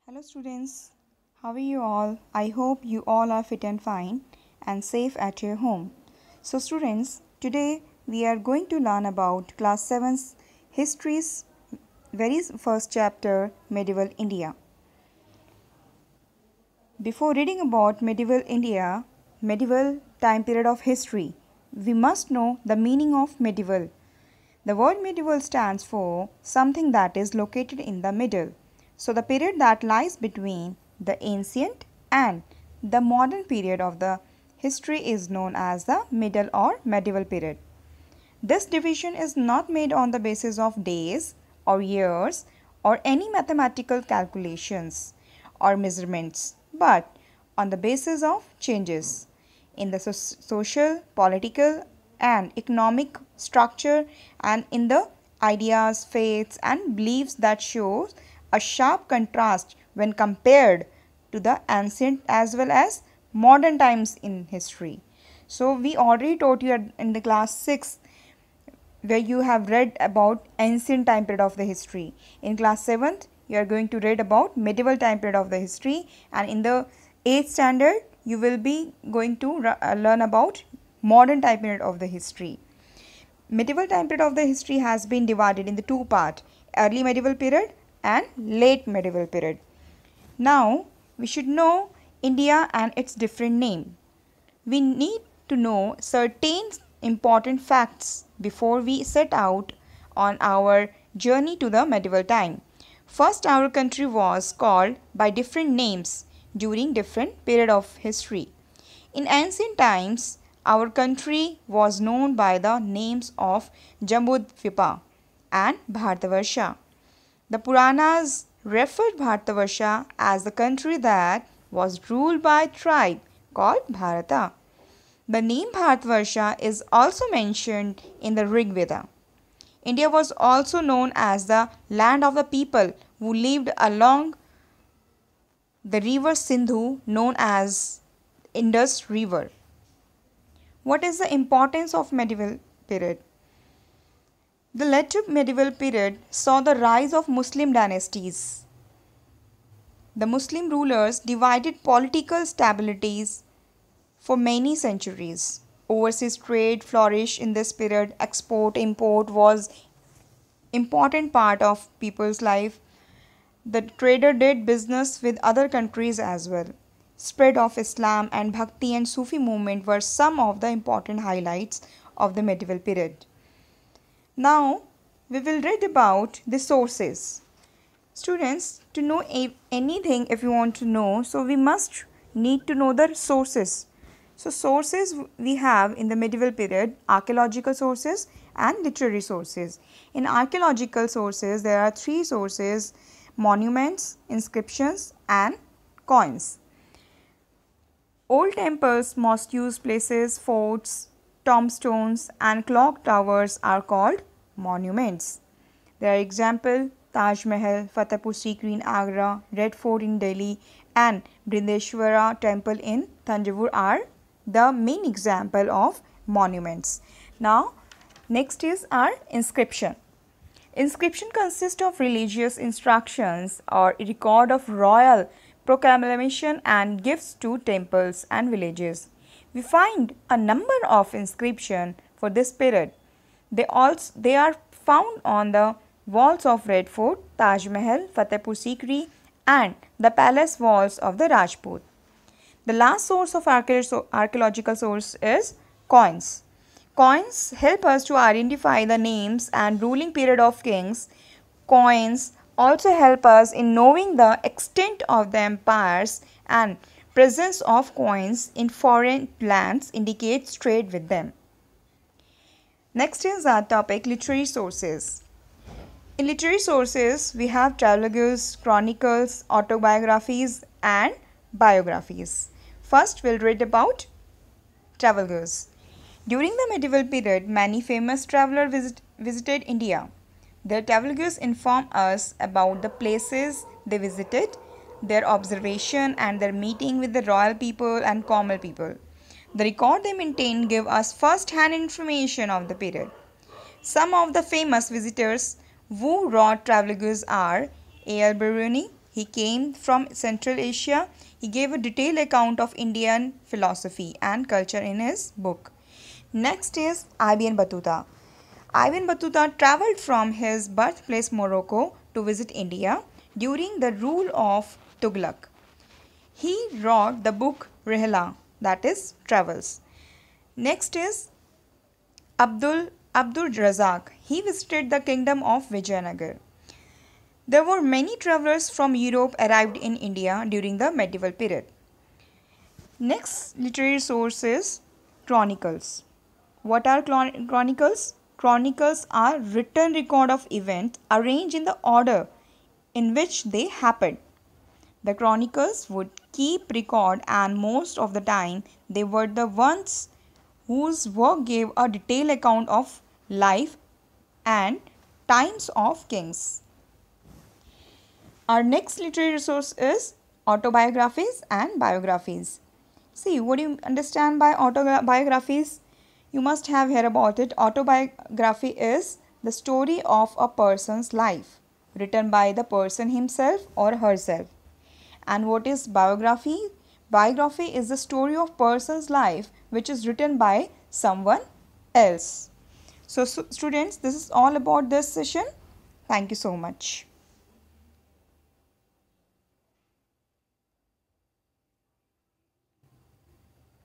Hello students, how are you all? I hope you all are fit and fine and safe at your home. So students, today we are going to learn about class 7's history's very first chapter, Medieval India. Before reading about medieval India, medieval time period of history, we must know the meaning of medieval. The word medieval stands for something that is located in the middle. So the period that lies between the ancient and the modern period of the history is known as the middle or medieval period. This division is not made on the basis of days or years or any mathematical calculations or measurements, but on the basis of changes in the social, political and economic structure and in the ideas, faiths and beliefs that shows a sharp contrast when compared to the ancient as well as modern times in history. So we already taught you in the class 6 where you have read about ancient time period of the history. In class 7th you are going to read about medieval time period of the history, and in the 8th standard you will be going to learn about modern time period of the history. Medieval time period of the history has been divided into two parts, early medieval period and late medieval period. Now we should know India and its different name. We need to know certain important facts before we set out on our journey to the medieval time. First, our country was called by different names during different period of history. In ancient times, our country was known by the names of Jambudvipa and Bharatavarsha. The Puranas referred Bharatavarsha as the country that was ruled by a tribe called Bharata. The name Bharatavarsha is also mentioned in the Rig Veda. India was also known as the land of the people who lived along the river Sindhu, known as Indus River. What is the importance of medieval period? The later medieval period saw the rise of Muslim dynasties. The Muslim rulers divided political stabilities for many centuries. Overseas trade flourished in this period. Export, import was important part of people's life. The trader did business with other countries as well. Spread of Islam and Bhakti and Sufi movement were some of the important highlights of the medieval period. Now we will read about the sources. Students, to know anything if you want to know, so we must need to know the sources. So sources we have in the medieval period, archaeological sources and literary sources. In archaeological sources there are three sources: monuments, inscriptions and coins. Old temples, mosques, places, forts, tombstones and clock towers are called monuments. There are example Taj Mahal, Fatehpur Sikri in Agra, Red Fort in Delhi and Brindeshwara temple in Thanjavur are the main example of monuments. Now next is our inscription. Inscription consists of religious instructions or a record of royal proclamation and gifts to temples and villages. We find a number of inscriptions for this period. They are found on the walls of Red Fort, Taj Mahal, Fatehpur Sikri and the palace walls of the Rajput. The last source of archaeological source is coins. Coins help us to identify the names and ruling period of kings. Coins also help us in knowing the extent of the empires, and presence of coins in foreign lands indicates trade with them. Next is our topic, literary sources. In literary sources we have travelogues, chronicles, autobiographies and biographies. First we'll read about travelogues. During the medieval period, many famous travelers visited India. Their travelogues inform us about the places they visited, their observation and their meeting with the royal people and common people. The record they maintain give us first-hand information of the period. Some of the famous visitors who wrote travelogues are A. L. Biruni, He came from Central Asia. He gave a detailed account of Indian philosophy and culture in his book. Next is Ibn Battuta. Ibn Battuta traveled from his birthplace Morocco to visit India during the rule of Tughlaq. He wrote the book Rihla, that is travels. Next is Abdul Razak. He visited the kingdom of Vijayanagar. There were many travelers from Europe arrived in India during the medieval period. Next literary source is chronicles. What are chronicles? Chronicles are written record of events arranged in the order in which they happened. The chronicles would keep record, and most of the time they were the ones whose work gave a detailed account of life and times of kings. Our next literary resource is autobiographies and biographies. See, what do you understand by autobiographies? You must have heard about it. Autobiography is the story of a person's life written by the person himself or herself. And what is biography? Biography is the story of person's life which is written by someone else. So students, this is all about this session. Thank you so much.